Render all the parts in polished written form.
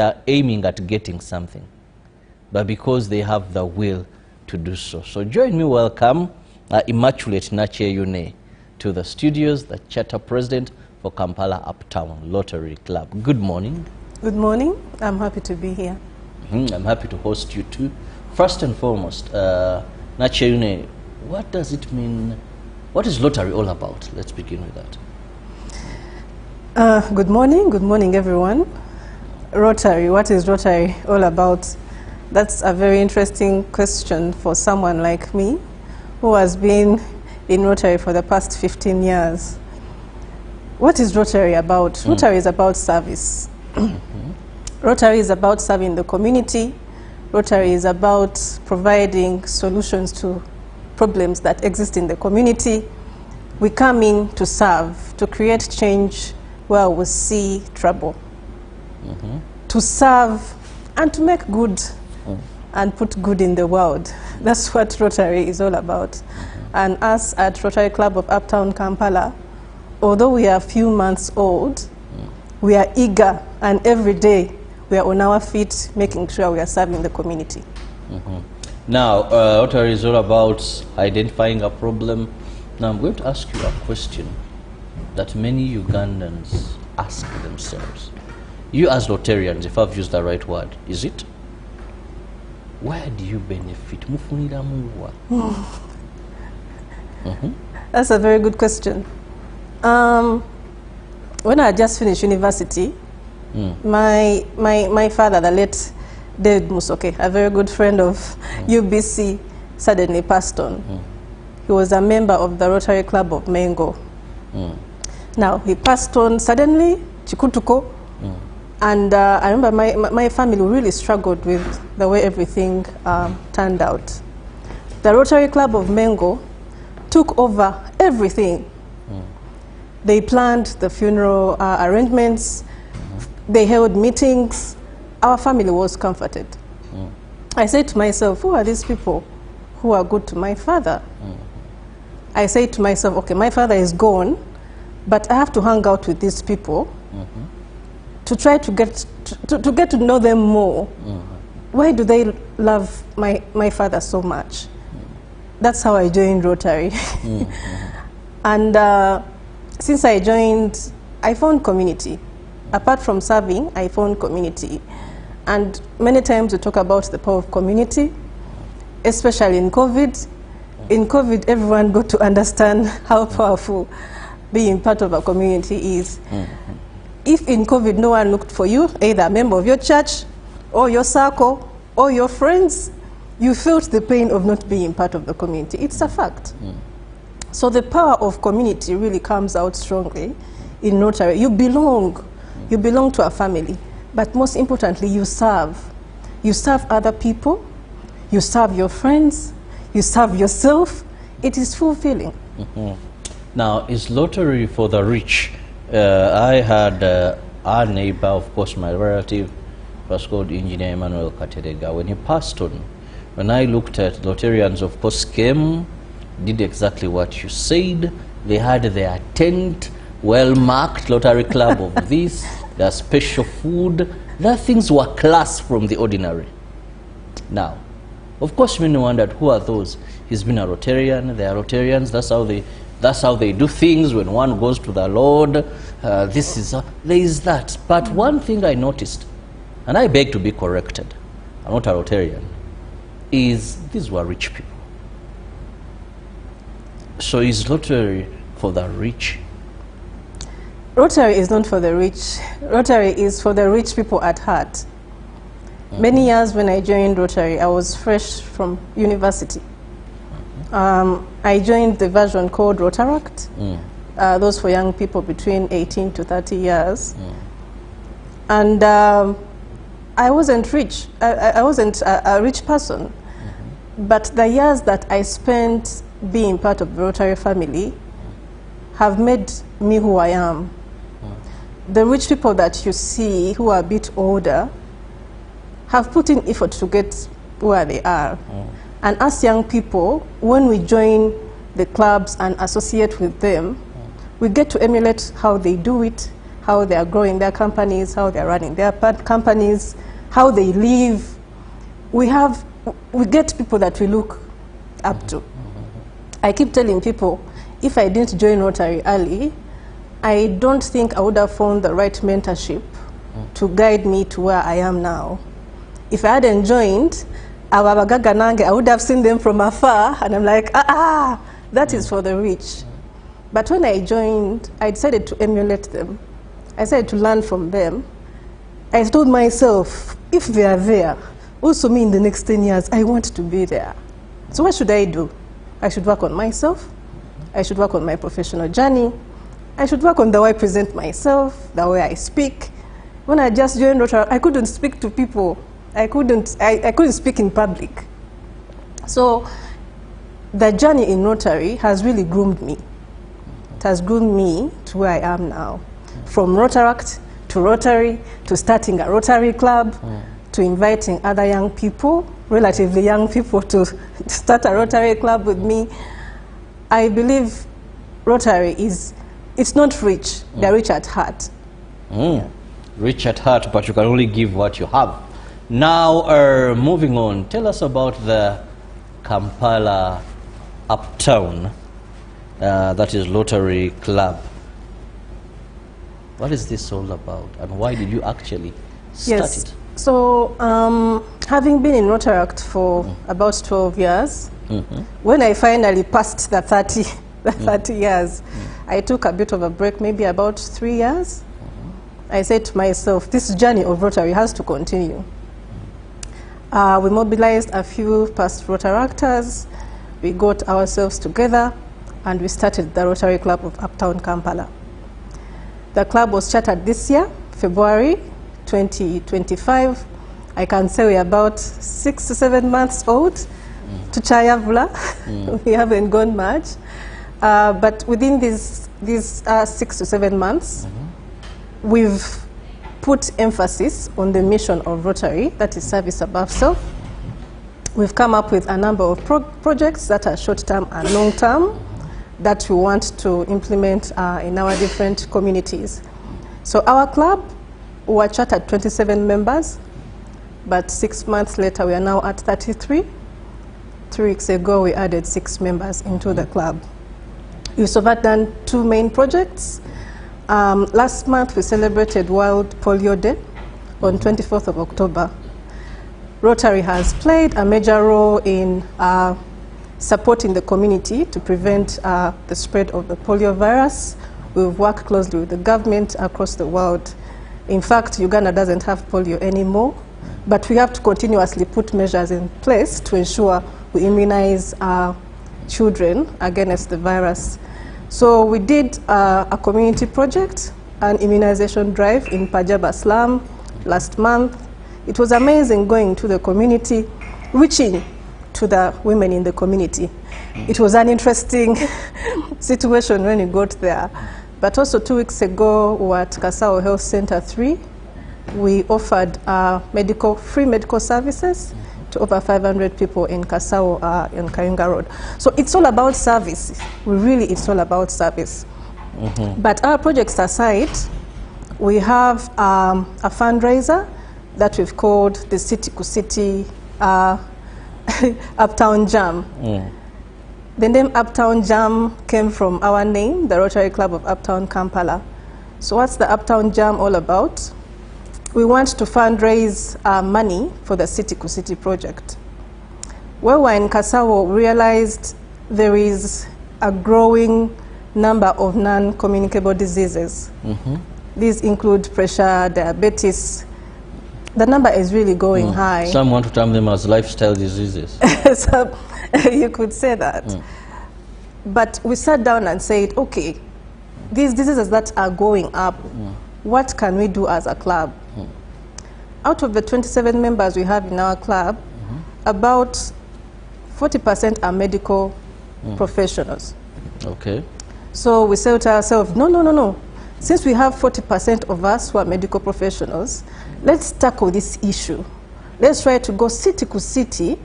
are aiming at getting something, but because they have the will to do so. So join me, welcome Immaculate Nacheyune to the studios, the Charter President for Kampala Uptown Lottery Club. Good morning. Good morning. I'm happy to be here. I'm happy to host you too. First and foremost, Nacheyune, what does it mean? What is lottery all about? Let's begin with that. Good morning everyone. Rotary, what is Rotary all about? That's a very interesting question for someone like me who has been in Rotary for the past 15 years. What is Rotary about? Rotary is about service. Rotary is about serving the community. Rotary is about providing solutions to problems that exist in the community. We come in to serve, to create change where we see trouble, to serve and to make good and put good in the world. That's what Rotary is all about. And us at Rotary Club of Uptown Kampala, although we are a few months old, we are eager, and every day we are on our feet making sure we are serving the community. Now, Rotary is all about identifying a problem. Now, I'm going to ask you a question that many Ugandans ask themselves. You as Rotarians, if I've used the right word, is it? Where do you benefit? That's a very good question. When I just finished university, my father, the late David Musoke, a very good friend of UBC, suddenly passed on. He was a member of the Rotary Club of Mengo. Now, he passed on suddenly, Chikutuko, and I remember my family really struggled with the way everything turned out. The Rotary Club of Mengo took over everything. They planned the funeral arrangements, they held meetings, our family was comforted. I said to myself, who are these people who are good to my father? I said to myself, okay, my father is gone, but I have to hang out with these people to try to get to know them more. Why do they love my father so much? That's how I joined Rotary. And since I joined, I found community. Apart from serving, I found community. And many times we talk about the power of community, especially in COVID. In COVID, everyone got to understand how powerful being part of a community is. If in COVID no one looked for you, either a member of your church or your circle or your friends, you felt the pain of not being part of the community. It's a fact. So the power of community really comes out strongly in Rotary. You belong to a family, but most importantly, you serve. You serve other people, you serve your friends, you serve yourself. It is fulfilling. Now, is lottery for the rich? I had our neighbor, of course, my relative, was called Engineer Emmanuel Katerega. When he passed on, when I looked at Rotarians, of course, came, did exactly what you said. They had their tent, well-marked Lottery Club of this, their special food. Their things were class from the ordinary. Now, of course, many wondered, who are those? He's been a Rotarian, they are Rotarians, that's how they do things when one goes to the Lord. There is that. But one thing I noticed, and I beg to be corrected, I'm not a Rotarian, is these were rich people. So is Rotary for the rich? Rotary is not for the rich. Rotary is for the rich people at heart. Many years when I joined Rotary, I was fresh from university. I joined the version called Rotaract, those for young people between 18 to 30 years. And I wasn't rich. I wasn't a rich person. But the years that I spent being part of the Rotary family have made me who I am. The rich people that you see who are a bit older have put in effort to get where they are. And as young people, when we join the clubs and associate with them, we get to emulate how they do it, how they are growing their companies, how they are running their companies, how they live. We get people that we look up to. I keep telling people, if I didn't join Rotary early, I don't think I would have found the right mentorship to guide me to where I am now. If I hadn't joined, I would have seen them from afar, and I'm like, that is for the rich. But when I joined, I decided to emulate them. I decided to learn from them. I told myself, if they are there, also me in the next 10 years, I want to be there. So what should I do? I should work on myself. I should work on my professional journey. I should work on the way I present myself, the way I speak. When I just joined Rotary, I couldn't speak to people. I couldn't speak in public. So the journey in Rotary has really groomed me. It has groomed me to where I am now. From Rotaract to Rotary, to starting a Rotary Club, to inviting other young people, relatively young people, to start a Rotary Club with me. I believe Rotary it's not rich, they're rich at heart. Yeah. Rich at heart, but you can only give what you have. Now, moving on, tell us about the Kampala Uptown, that is Rotary Club. What is this all about, and why did you actually start it? So, having been in Rotaract for about 12 years, when I finally passed the 30 years, I took a bit of a break, maybe about 3 years. I said to myself, this journey of Rotary has to continue. We mobilized a few past Rotaractors, we got ourselves together, and we started the Rotary Club of Uptown Kampala. The club was chartered this year, February 2025. I can say we're about 6 to 7 months old to Chayavula. We haven't gone much. But within these 6 to 7 months, we've put emphasis on the mission of Rotary, that is service above self. We've come up with a number of projects that are short-term and long-term that we want to implement in our different communities. So our club, we were chartered 27 members, but 6 months later we are now at 33. 3 weeks ago we added 6 members into the club. We've so far done 2 main projects. Last month we celebrated World Polio Day on 24th of October. Rotary has played a major role in supporting the community to prevent the spread of the polio virus. We've worked closely with the government across the world. In fact, Uganda doesn't have polio anymore, but we have to continuously put measures in place to ensure we immunize our children against the virus. So we did a community project, an immunization drive in Pajaba slum last month. It was amazing going to the community, reaching to the women in the community. It was an interesting situation when we got there. But also 2 weeks ago, we were at Kasao Health Center 3. We offered free medical services to over 500 people in Kasao in Kayunga Road. So it's all about service. It's all about service. But our projects aside, we have a fundraiser that we've called the City to City Uptown Jam. The name Uptown Jam came from our name, the Rotary Club of Uptown Kampala. So what's the Uptown Jam all about? We want to fundraise money for the City to City project. When we were in Kasao, we realized there is a growing number of non-communicable diseases. These include pressure, diabetes. The number is really going high. Some want to term them as lifestyle diseases. So, you could say that. But we sat down and said, okay, these diseases that are going up, what can we do as a club? Out of the 27 members we have in our club, about 40% are medical professionals. Okay. So we said to ourselves, no. Since we have 40% of us who are medical professionals, let's tackle this issue. Let's try to go city to city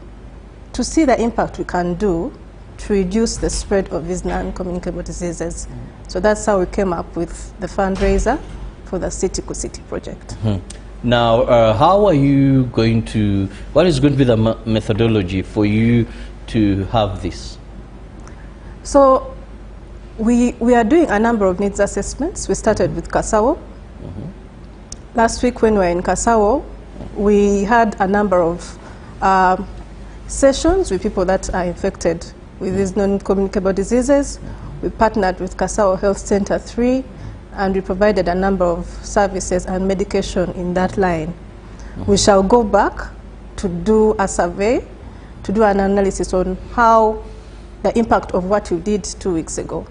to see the impact we can do to reduce the spread of these non-communicable diseases. So that's how we came up with the fundraiser for the city-to-city project. Now, how are you going to, what is going to be the methodology for you to have this? So we are doing a number of needs assessments. We started with Kasawo. Last week when we were in Kasawo, we had a number of sessions with people that are infected with these non-communicable diseases. We partnered with Kasawo Health Center 3, and we provided a number of services and medication in that line. We shall go back to do a survey, to do an analysis on how the impact of what we did 2 weeks ago.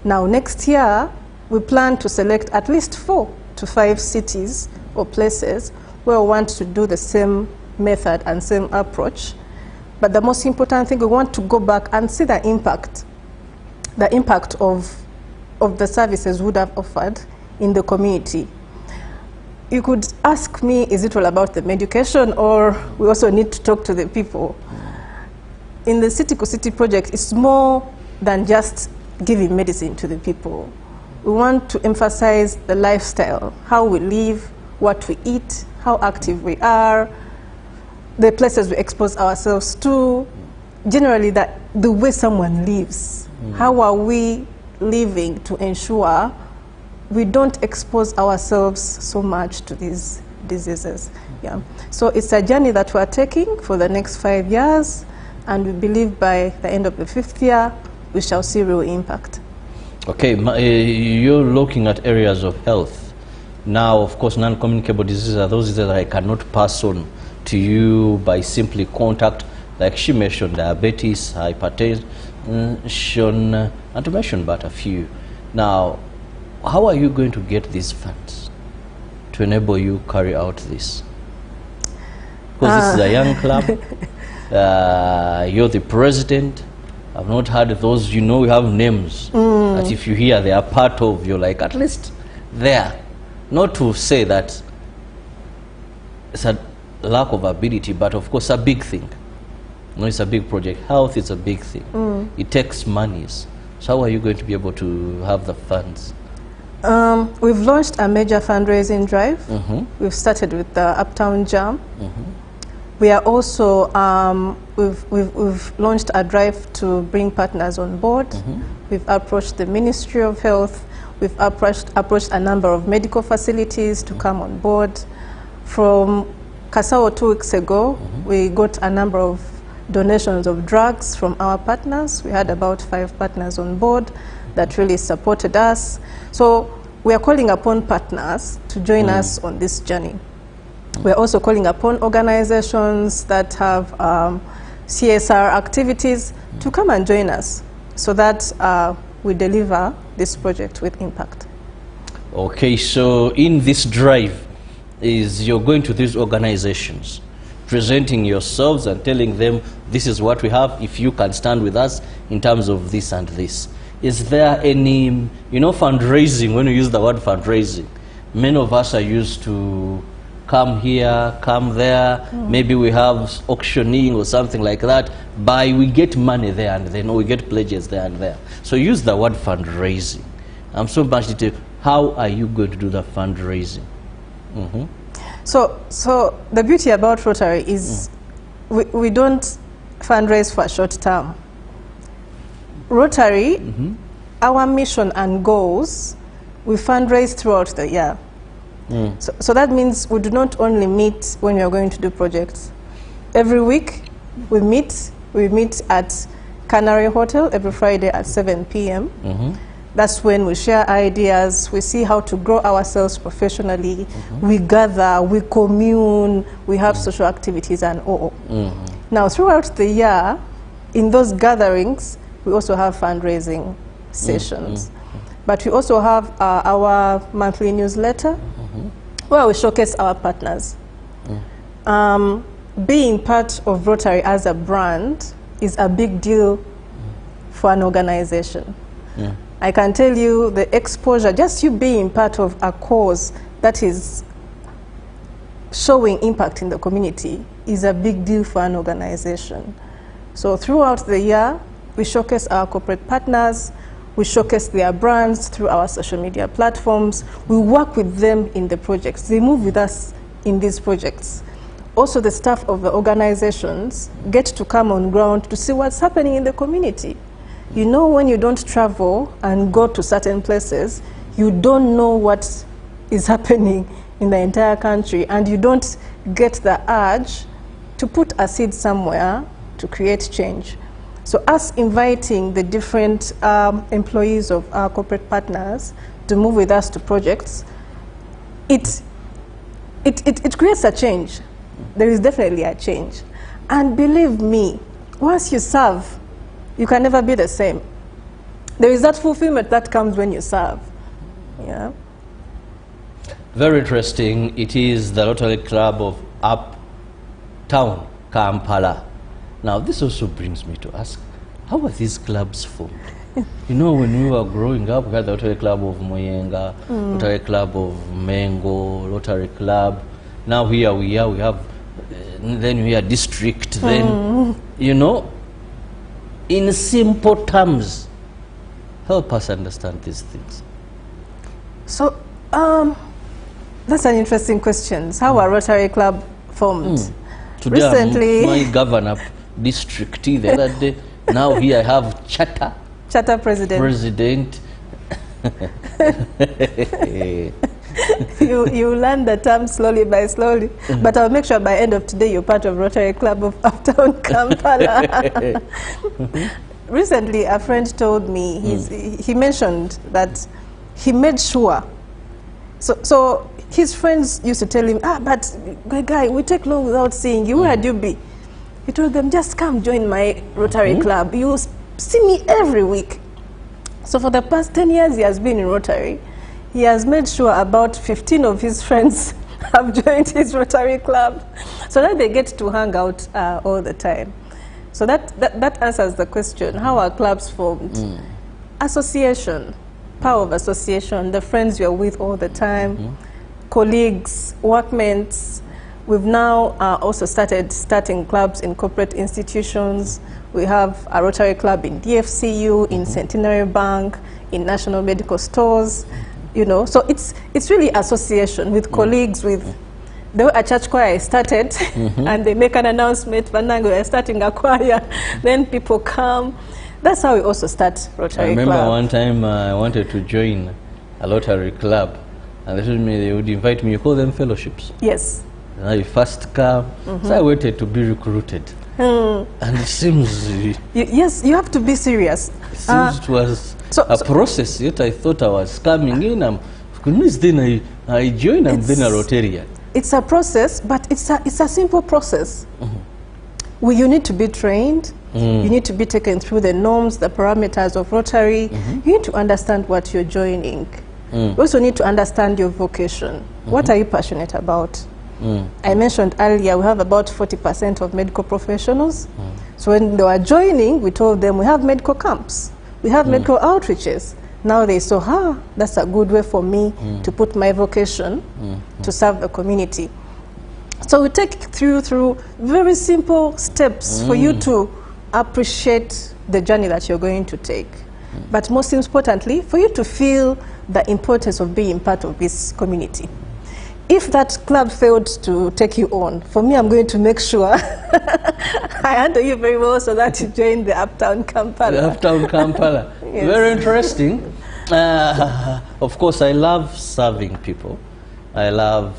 Now, next year, we plan to select at least 4 to 5 cities or places where we want to do the same method and same approach. But the most important thing, we want to go back and see the impact of the services we would have offered in the community. You could ask me, is it all about the medication, or we also need to talk to the people? In the city-to-city project, it's more than just giving medicine to the people. We want to emphasize the lifestyle, how we live, what we eat, how active we are, the places we expose ourselves to, generally the way someone lives. How are we living to ensure we don't expose ourselves so much to these diseases? Yeah. So it's a journey that we're taking for the next 5 years, and we believe by the end of the 5th year, we shall see real impact. Okay, you're looking at areas of health. Now, of course, non-communicable diseases are those that I cannot pass on to you by simply contact, like she mentioned, diabetes, hypertension, and to mention but a few. Now, how are you going to get these funds to enable you carry out this? Because this is a young club, you're the president. I've not heard those, you know, we have names that if you hear they are part of, you're like, at least there. Not to say that it's a lack of ability, but of course a big thing. You know, it's a big project. Health is a big thing. It takes monies. So how are you going to be able to have the funds? We've launched a major fundraising drive. We've started with the Uptown Jam. We are also, we've launched a drive to bring partners on board. We've approached the Ministry of Health. We've approached a number of medical facilities to come on board. From Kasawo 2 weeks ago, we got a number of donations of drugs from our partners. We had about 5 partners on board that really supported us. So we are calling upon partners to join us on this journey. We're also calling upon organizations that have CSR activities to come and join us so that we deliver this project with impact. Okay, so in this drive, you're going to these organizations, presenting yourselves and telling them this is what we have, if you can stand with us in terms of this and this. Is there any, you know, fundraising, when you use the word fundraising, many of us are used to come here, come there, maybe we have auctioning or something like that, we get money there and then, or we get pledges there and there. So use the word fundraising. I'm so much detail. How are you going to do the fundraising? So the beauty about Rotary is we don't fundraise for a short term. Rotary, our mission and goals, we fundraise throughout the year. So that means we do not only meet when we are going to do projects. Every week we meet at Canary Hotel every Friday at 7 p.m. That's when we share ideas, we see how to grow ourselves professionally, we gather, we commune, we have social activities and all. Now throughout the year, in those gatherings, we also have fundraising sessions. But we also have our monthly newsletter where we showcase our partners. Being part of Rotary as a brand is a big deal for an organization. I can tell you the exposure, just you being part of a cause that is showing impact in the community is a big deal for an organization. So throughout the year, we showcase our corporate partners, We showcase their brands through our social media platforms. We work with them in the projects. They move with us in these projects. Also, the staff of the organizations get to come on ground to see what's happening in the community. You know, when you don't travel and go to certain places, you don't know what is happening in the entire country, and you don't get the urge to put a seed somewhere to create change. So us inviting the different employees of our corporate partners to move with us to projects, it creates a change. There is definitely a change. And believe me, once you serve, you can never be the same. There is that fulfillment that comes when you serve. Yeah. Very interesting. It is the Rotary Club of Uptown Kampala. Now, this also brings me to ask, how were these clubs formed? You know, when we were growing up, we had the Rotary Club of Moyenga, Rotary Club of Mengo, Rotary Club. Now here we have, then we are district, then, you know, in simple terms, help us understand these things. So, that's an interesting question. How are Rotary Club formed? Today Recently, my governor district the other day. Now here I have charter president. you learn the term slowly by slowly, but I'll make sure by end of today you're part of Rotary Club of Uptown Kampala. Recently, a friend told me, he mentioned that he made sure, so his friends used to tell him, but guy, we take long without seeing you, where'd you be? He told them, just come join my Rotary Club. You see me every week. So for the past 10 years he has been in Rotary. He has made sure about 15 of his friends have joined his Rotary Club, so that they get to hang out all the time. So that answers the question, how are clubs formed? Association, power of association, the friends you're with all the time, colleagues, workmates. We've now also starting clubs in corporate institutions. We have a Rotary Club in DFCU, in Centenary Bank, in National Medical Stores, you know. So it's really association with colleagues, with the way a church choir is started, and they make an announcement, Vanango, we're starting a choir, then people come. That's how we also start Rotary Club. I remember one time I wanted to join a Rotary Club, and they told me they would invite me, you call them fellowships. Yes. And I first come, so I waited to be recruited. And it seems... yes, you have to be serious. It seems it was a process, yet I thought I was coming in, I'm convinced, then I joined, I'm then a Rotarian. It's a process, but it's a simple process. You need to be trained, you need to be taken through the norms, the parameters of Rotary, you need to understand what you're joining. You also need to understand your vocation. What are you passionate about? I mentioned earlier, we have about 40% of medical professionals. So when they were joining, we told them we have medical camps, we have medical outreaches. Now they saw, that's a good way for me to put my vocation to serve the community. So we take through very simple steps for you to appreciate the journey that you're going to take. But most importantly, for you to feel the importance of being part of this community. If that club failed to take you on, for me, I'm going to make sure I handle you very well so that you join the Uptown Kampala. The Uptown Kampala. Yes. Very interesting. Of course, I love serving people. I love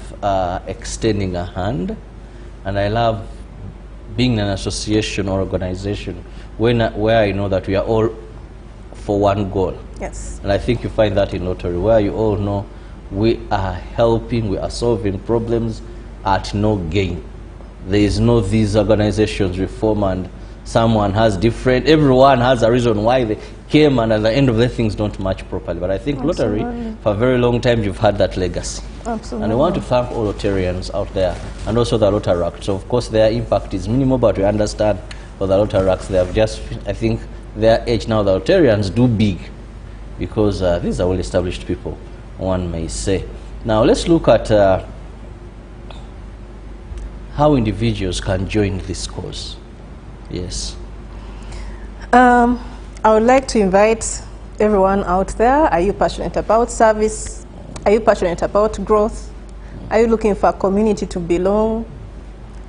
extending a hand. And I love being in an association or organization where I know that we are all for one goal. Yes. And I think you find that in Rotary, where you all know we are helping, we are solving problems at no gain. There is no these organizations reform and someone has different, everyone has a reason why they came, and at the end of the things don't match properly. But I think Rotary, for a very long time, you've had that legacy. Absolutely. And I want to thank all Rotarians out there, and also the Rotaracts. So of course their impact is minimal, but we understand for the Rotaracts, they have just, I think, their age now, the Rotarians do big, because these are well-established people, one may say. Now let's look at how individuals can join this cause. Yes. I would like to invite everyone out there, are you passionate about service? Are you passionate about growth? Are you looking for a community to belong?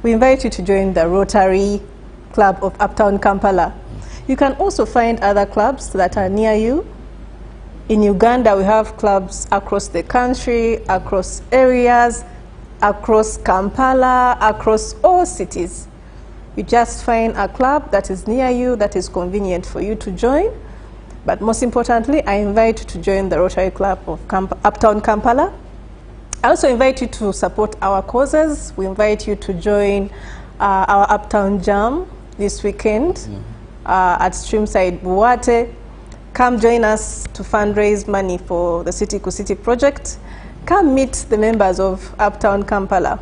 We invite you to join the Rotary Club of Uptown Kampala. You can also find other clubs that are near you. In Uganda, we have clubs across the country, across areas, across Kampala, across all cities. You just find a club that is near you, that is convenient for you to join. But most importantly, I invite you to join the Rotary Club of Uptown Kampala. I also invite you to support our causes. We invite you to join our Uptown Jam this weekend at Streamside Buwate. Come join us to fundraise money for the City to City project. Come meet the members of Uptown Kampala.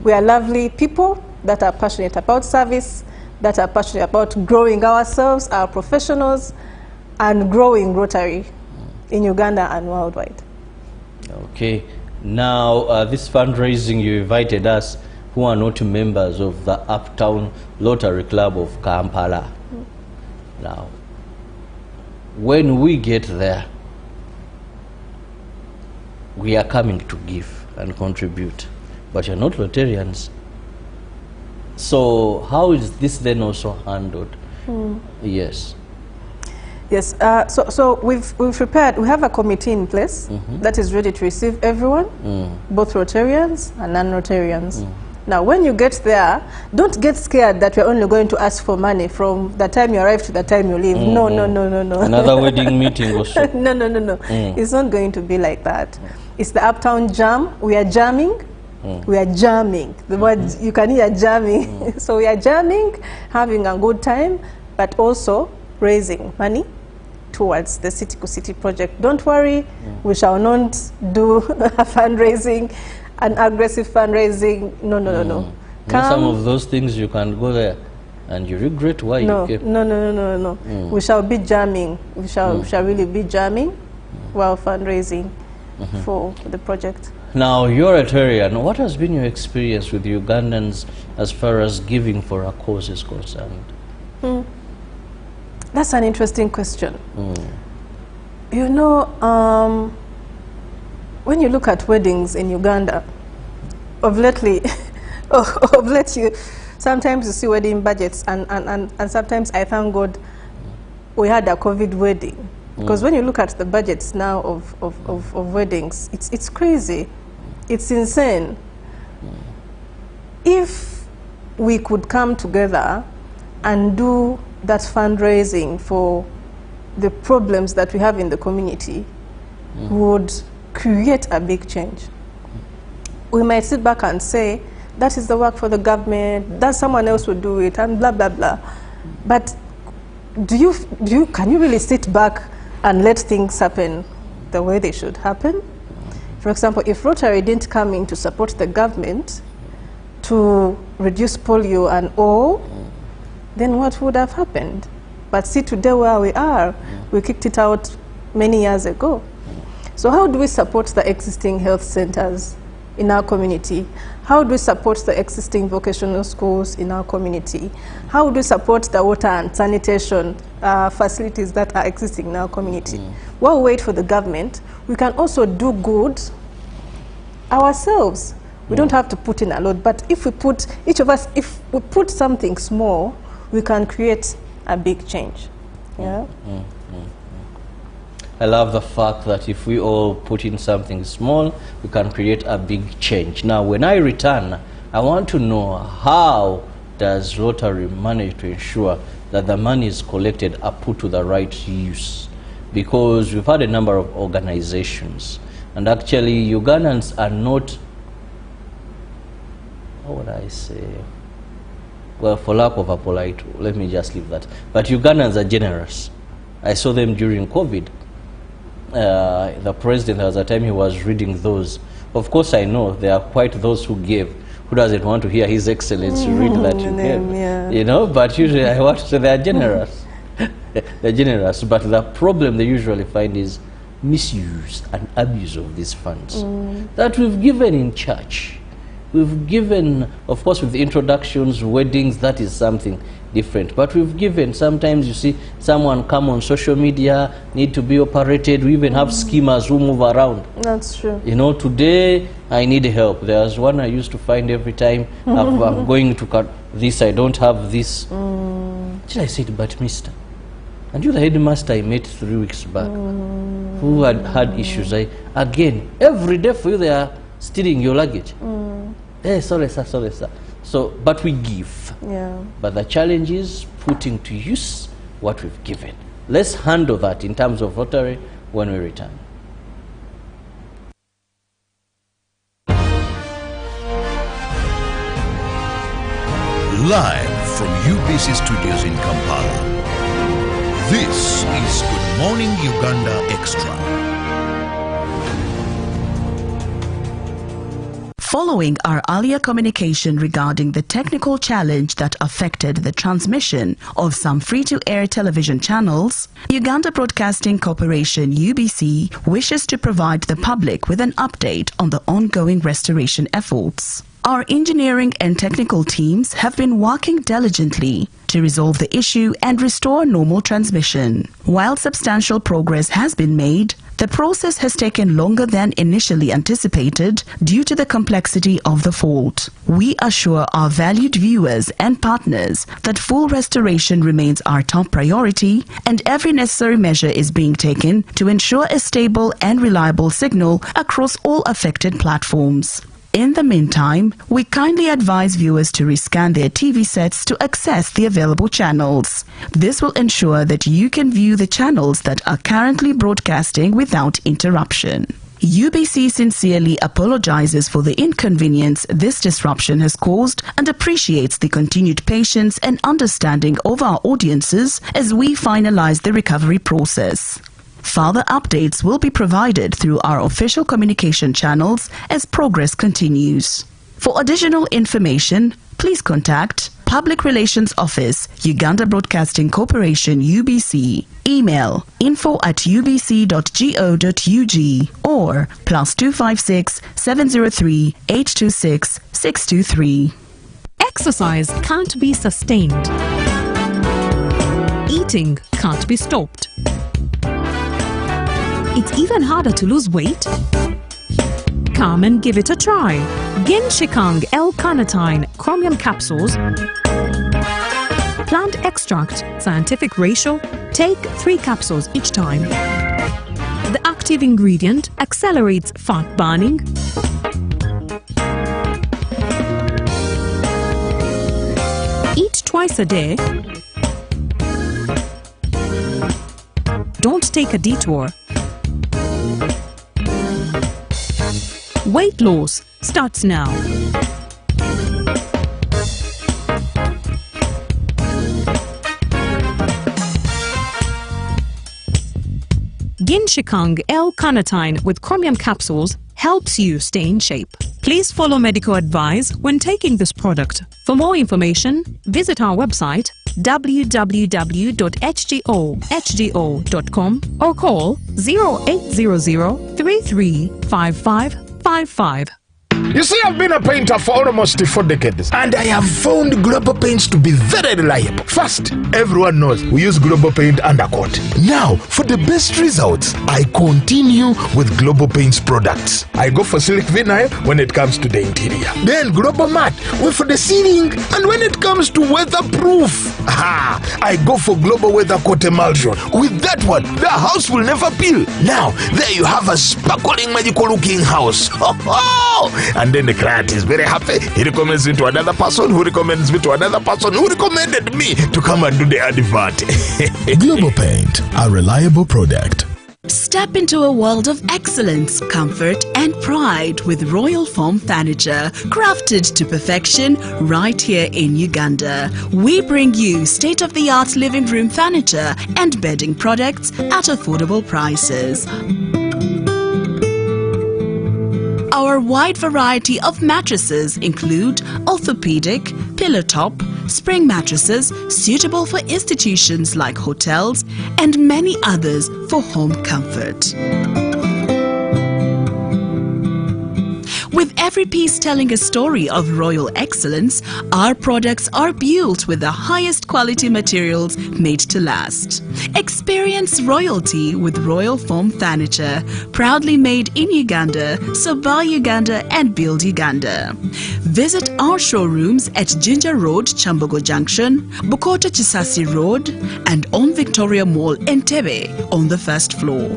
We are lovely people that are passionate about service, that are passionate about growing ourselves, our professionals, and growing Rotary in Uganda and worldwide. Okay. Now, this fundraising, you invited us who are not members of the Uptown Rotary Club of Kampala. Now, when we get there, we are coming to give and contribute, but you're not Rotarians. So how is this then also handled? Yes. Yes, so we've prepared, we have a committee in place that is ready to receive everyone, both Rotarians and non-Rotarians. Now, when you get there, don't get scared that we're only going to ask for money from the time you arrive to the time you leave. No, no, no, no, no. Another wedding meeting also. No, no, no, no. It's not going to be like that. It's the Uptown Jam. We are jamming. We are jamming. The word, you can hear jamming. So we are jamming, having a good time, but also raising money towards the City to City project. Don't worry, we shall not do fundraising, an aggressive fundraising. No, no, no, no. Some of those things you can go there and you regret why you came. No, no, no, no, no. We shall be jamming. We shall really be jamming while fundraising for the project. Now, you're a Rotarian. What has been your experience with Ugandans as far as giving for a cause is concerned? That's an interesting question. You know, when you look at weddings in Uganda, of lately, sometimes you see wedding budgets, and sometimes I thank God we had a COVID wedding. Because when you look at the budgets now of weddings, it's crazy. It's insane. If we could come together and do that fundraising for the problems that we have in the community, would create a big change. We might sit back and say, that is the work for the government, that someone else will do it, and blah, blah, blah. But can you really sit back and let things happen the way they should happen? For example, if Rotary didn't come in to support the government to reduce polio and all, then what would have happened? But see today where we are, we kicked it out many years ago. So how do we support the existing health centers in our community? How do we support the existing vocational schools in our community? How do we support the water and sanitation facilities that are existing in our community? While we wait for the government, we can also do good ourselves. We don't have to put in a lot, but if we put, each of us, if we put something small, we can create a big change. Yeah. I love the fact that if we all put in something small, we can create a big change. Now, when I return, I want to know, how does Rotary manage to ensure that the money is collected are put to the right use? Because we've had a number of organizations, and actually Ugandans are not, how would I say, well, for lack of a polite, let me just leave that. But Ugandans are generous. I saw them during COVID. The president, there was a time he was reading those. Of course, I know there are quite those who gave. Who doesn't want to hear His Excellency read that you gave? Yeah. You know, but usually I want to say they are generous. They're generous, but the problem they usually find is misuse and abuse of these funds that we've given in church. we've given, of course, with introductions, weddings, that is something different. But we've given, sometimes you see someone come on social media, need to be operated. We even have schemers who move around. That's true. You know, today I need help. There's one I used to find every time I'm going to cut this, I don't have this. Till I said, but mister, and you're the headmaster I met 3 weeks back, who had issues. Again, every day for you they are stealing your luggage. Hey, sorry sir, sorry sir. So, but we give. Yeah. But the challenge is putting to use what we've given. Let's handle that in terms of Rotary when we return. Live from UBC Studios in Kampala, this is Good Morning Uganda Extra. Following our earlier communication regarding the technical challenge that affected the transmission of some free-to-air television channels, Uganda Broadcasting Corporation UBC wishes to provide the public with an update on the ongoing restoration efforts. Our engineering and technical teams have been working diligently to resolve the issue and restore normal transmission. While substantial progress has been made, the process has taken longer than initially anticipated due to the complexity of the fault. We assure our valued viewers and partners that full restoration remains our top priority and every necessary measure is being taken to ensure a stable and reliable signal across all affected platforms. In the meantime, we kindly advise viewers to rescan their TV sets to access the available channels. This will ensure that you can view the channels that are currently broadcasting without interruption. UBC sincerely apologizes for the inconvenience this disruption has caused and appreciates the continued patience and understanding of our audiences as we finalize the recovery process. Further updates will be provided through our official communication channels as progress continues. For additional information, please contact Public Relations Office, Uganda Broadcasting Corporation UBC. Email info@ubc.go.ug or +256 703 826 623. Exercise can't be sustained. Eating can't be stopped. It's even harder to lose weight? Come and give it a try. Ginshikang L-carnitine chromium capsules, plant extract, scientific ratio, take 3 capsules each time. The active ingredient accelerates fat burning, eat twice a day, don't take a detour. Weight loss starts now. Ginshikang L-carnitine with chromium capsules helps you stay in shape. Please follow medical advice when taking this product. For more information, visit our website www.hgo.com or call 0800 335555. You see, I've been a painter for almost 4 decades, and I have found Global Paints to be very reliable. First, everyone knows we use Global Paint Undercoat. Now, for the best results, I continue with Global Paints products. I go for Silk Vinyl when it comes to the interior. Then Global Matte for the ceiling, and when it comes to weatherproof, I go for Global Weather Coat Emulsion. With that one, the house will never peel. Now, there you have a sparkling, magical-looking house. And then the client is very happy. He recommends me to another person who recommends me to another person who recommended me to come and do the advert. Global Paint, a reliable product. Step into a world of excellence, comfort and pride with Royal Foam Furniture, crafted to perfection right here in Uganda. We bring you state-of-the-art living room furniture and bedding products at affordable prices. Our wide variety of mattresses include orthopedic, pillow top, spring mattresses suitable for institutions like hotels and many others for home comfort. With every piece telling a story of royal excellence, our products are built with the highest quality materials made to last. Experience royalty with Royal Foam Furniture, proudly made in Uganda, so buy Uganda and build Uganda. Visit our showrooms at Ginger Road, Chambogo Junction, Bukota Chisasi Road, and on Victoria Mall, Entebbe, on the first floor.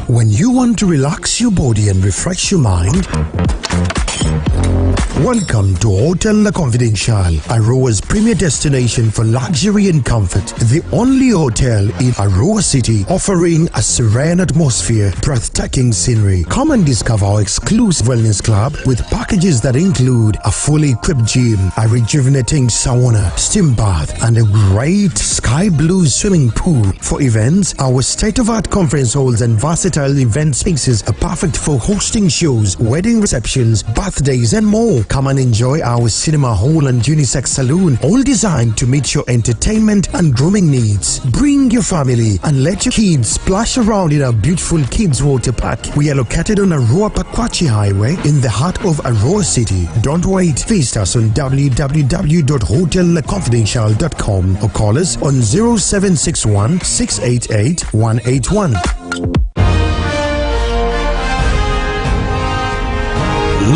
When you want to relax your body and refresh your mind, welcome to Hotel La Confidential, Aroa's premier destination for luxury and comfort. The only hotel in Aroa City offering a serene atmosphere, breathtaking scenery. Come and discover our exclusive wellness club with packages that include a fully equipped gym, a rejuvenating sauna, steam bath, and a great sky blue swimming pool. For events, our state-of-art conference halls and versatile event spaces are perfect for hosting shows, wedding receptions, birthdays, and more. Come and enjoy our cinema hall and unisex saloon, all designed to meet your entertainment and grooming needs. Bring your family and let your kids splash around in our beautiful Kids Water Park. We are located on Aroa Pakwachi Highway in the heart of Aroa City. Don't wait. Visit us on www.hotellaconfidential.com or call us on 0761 688 181.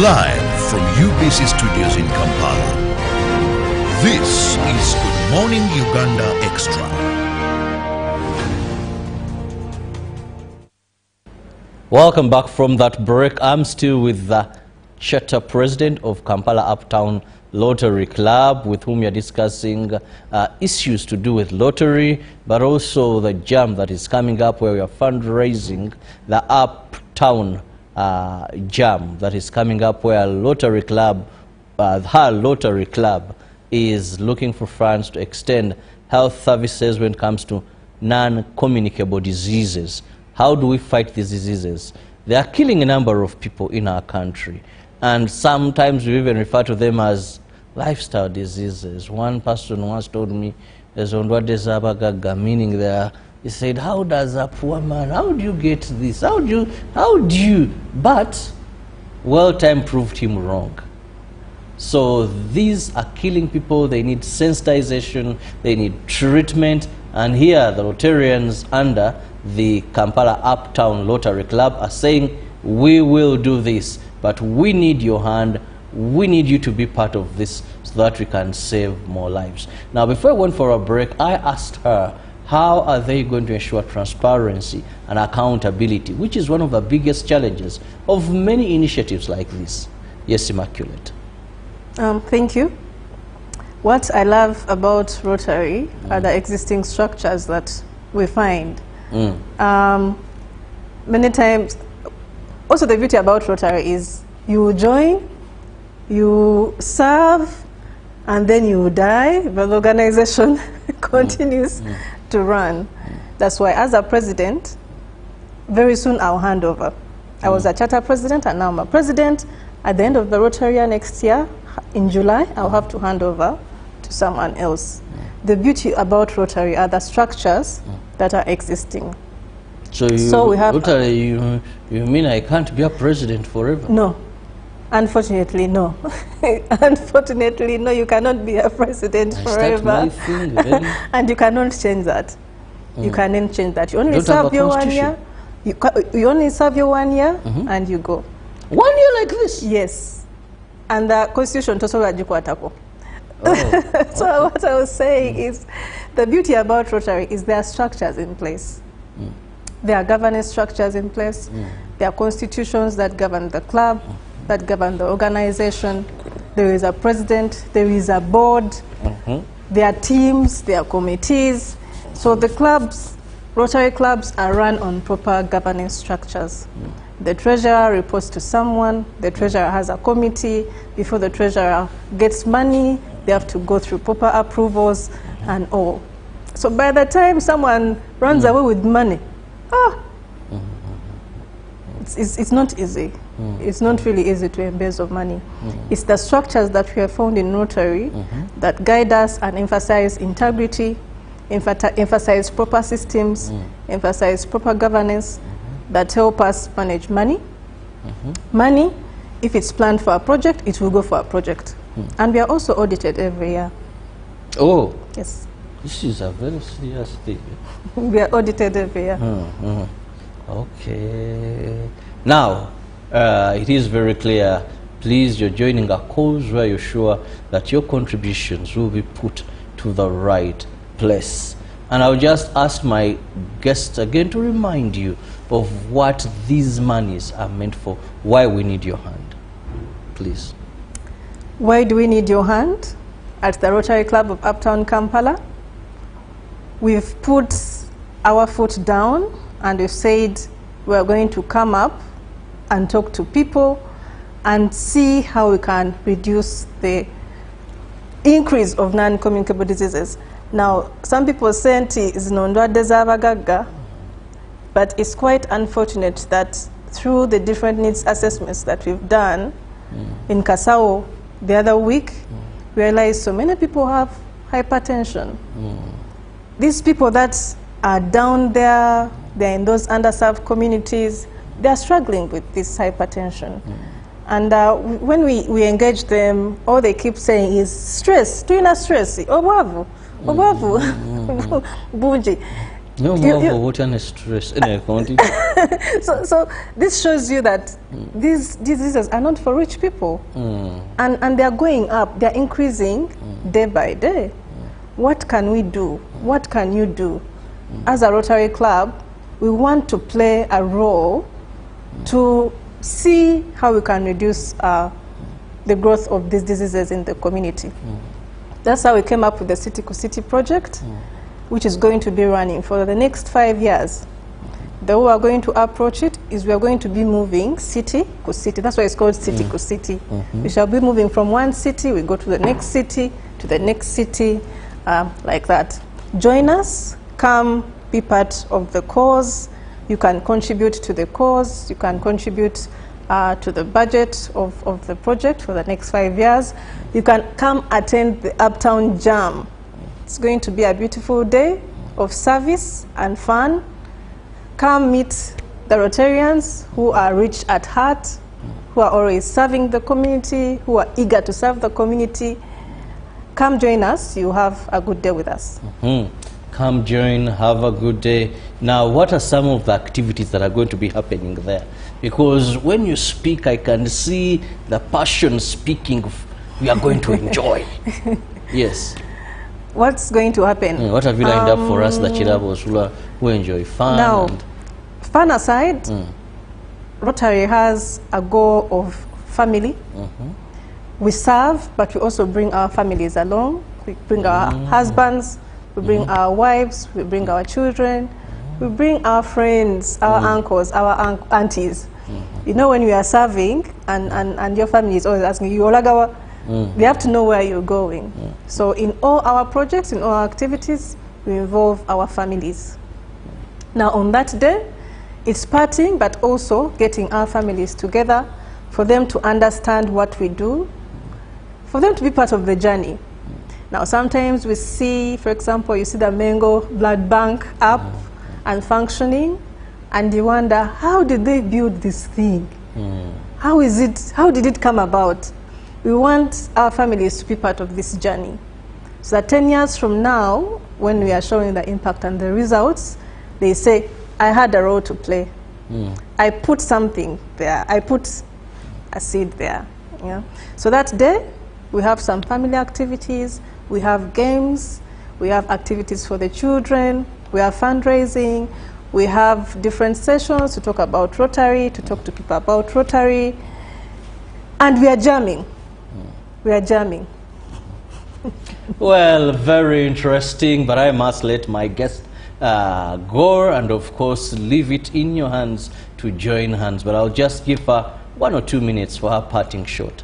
Live from UBC Studios in Kampala. This is Good Morning Uganda Extra. Welcome back from that break. I'm still with the Charter President of Kampala Uptown Lottery Club, with whom we are discussing issues to do with lottery, but also the jam that is coming up where we are fundraising the Uptown jam that is coming up, where Lottery Club, her Lottery Club is looking for funds to extend health services when it comes to non-communicable diseases. How do we fight these diseases? They are killing a number of people in our country, and sometimes we even refer to them as lifestyle diseases. One person once told me, meaning there, he said, how does a poor man, how do you get this? How do you? But well, time proved him wrong. So these are killing people. They need sensitization, they need treatment, and here the Rotarians under the Kampala Uptown Lottery Club are saying, we will do this, but we need your hand, we need you to be part of this so that we can save more lives. Now, before I went for a break, I asked her, how are they going to ensure transparency and accountability, which is one of the biggest challenges of many initiatives like this? Yes, Immaculate. Thank you. What I love about Rotary are the existing structures that we find. Many times, also the beauty about Rotary is you join, you serve, and then you die, but the organization continues to run. That's why, as a president, very soon I'll hand over. I was a charter president, and now I'm a president. At the end of the Rotary next year, in July, I'll have to hand over to someone else. The beauty about Rotary are the structures that are existing. So we have Rotary, you mean I can't be a president forever? No. Unfortunately, no. Unfortunately, no, you cannot be a president forever. And you cannot change that. You cannot change that. You only serve your 1 year. You only serve your 1 year and you go. 1 year like this? Yes. And the constitution also rajikwatako. So what I was saying is, the beauty about Rotary is there are structures in place. There are governance structures in place. There are constitutions that govern the club, that govern the organization. There is a president, there is a board, there are teams, there are committees. So the clubs, Rotary clubs, are run on proper governance structures. The treasurer reports to someone, the treasurer has a committee. Before the treasurer gets money, they have to go through proper approvals and all. So by the time someone runs away with money, it's not easy. It's not really easy to embezzle money. It's the structures that we have found in Rotary that guide us and emphasize integrity, emphasize proper systems, emphasize proper governance that help us manage money. Money If it's planned for a project, it will go for a project. And we are also audited every year. Oh. Yes. This is a very serious thing. We are audited every year. Okay. Now, it is very clear. Please, you're joining a cause where you're sure that your contributions will be put to the right place. And I'll just ask my guests again to remind you of what these monies are meant for, why we need your hand. Please. Why do we need your hand? At the Rotary Club of Uptown Kampala, we've put our foot down and we've said we're going to come up and talk to people and see how we can reduce the increase of non-communicable diseases. Now, some people say it's ndwadde z'abagagga, but it's quite unfortunate that through the different needs assessments that we've done in Kasao the other week, we realized so many people have hypertension. These people that are down there, they're in those underserved communities, they're struggling with this hypertension. And when we engage them, all they keep saying is stress, doing stress, obavu, buji. No more what and stress in a county. So this shows you that these diseases are not for rich people. And they're going up, they're increasing day by day. What can we do? What can you do? As a Rotary Club, we want to play a role to see how we can reduce the growth of these diseases in the community. That's how we came up with the City to City project, which is going to be running for the next 5 years. The way we are going to approach it is we are going to be moving city to city. That's why it's called City to City. We shall be moving from one city, we go to the next city, like that. Join us, come be part of the cause. You can contribute to the cause, you can contribute to the budget of the project for the next 5 years. You can come attend the Uptown Jam. It's going to be a beautiful day of service and fun. Come meet the Rotarians who are rich at heart, who are always serving the community, who are eager to serve the community. Come join us, you have a good day with us. Come join, have a good day. Now, what are some of the activities that are going to be happening there? Because when you speak, I can see the passion speaking. We are going to enjoy. Yes. What's going to happen? What have you lined up for us, the Chirabos, who enjoy fun? Now, fun aside, Rotary has a goal of family. We serve, but we also bring our families along. We bring our husbands, we bring our wives, we bring our children, we bring our friends, our uncles, our aunties. You know, when we are serving and your family is always asking you, Olagawa, they have to know where you're going. So in all our projects, in all our activities, we involve our families. Now on that day, it's partying, but also getting our families together for them to understand what we do, for them to be part of the journey. Now sometimes we see, for example, you see the Mengo Blood Bank up and functioning, and you wonder, how did they build this thing? How did it come about? We want our families to be part of this journey. So that 10 years from now, when we are showing the impact and the results, they say, I had a role to play. I put something there. I put a seed there. Yeah. So that day, we have some family activities, we have games, we have activities for the children, we have fundraising, we have different sessions to talk about Rotary, to talk to people about Rotary, and we are jamming. We are jamming. Well, very interesting, but I must let my guest go and, of course, leave it in your hands to join hands. But I'll just give her 1 or 2 minutes for her parting shot.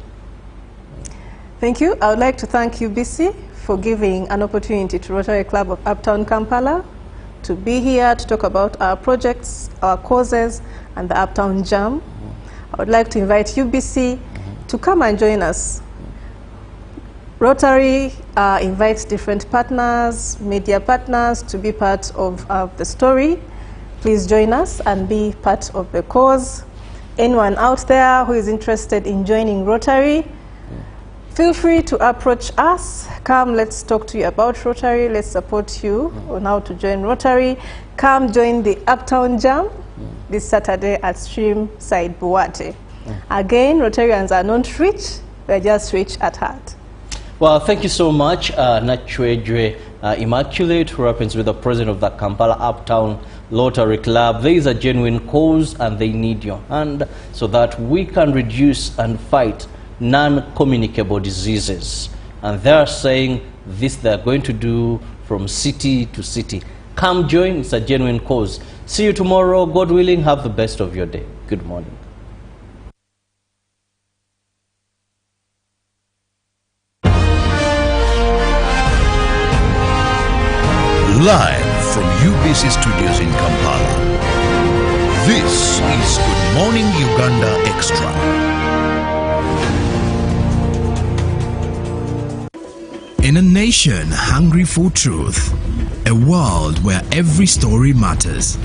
Thank you. I would like to thank UBC for giving an opportunity to Rotary Club of Uptown Kampala to be here to talk about our projects, our causes, and the Uptown Jam. I would like to invite UBC to come and join us. Rotary invites different partners, media partners, to be part of the story. Please join us and be part of the cause. anyone out there who is interested in joining Rotary, feel free to approach us. Come, let's talk to you about Rotary. Let's support you on how to join Rotary. Come join the Uptown Jam this Saturday at Streamside Buwate. Again, Rotarians are not rich, they're just rich at heart. Well, thank you so much, Nachwedwe Immaculate, who happens to be the president of the Kampala Uptown Rotary Club. There is a genuine cause and they need your hand so that we can reduce and fight non-communicable diseases. And they're saying this they're going to do from city to city. Come join, it's a genuine cause. See you tomorrow, God willing. Have the best of your day. Good morning. Live from UBC Studios in Kampala, this is Good Morning Uganda Extra. In a nation hungry for truth, a world where every story matters,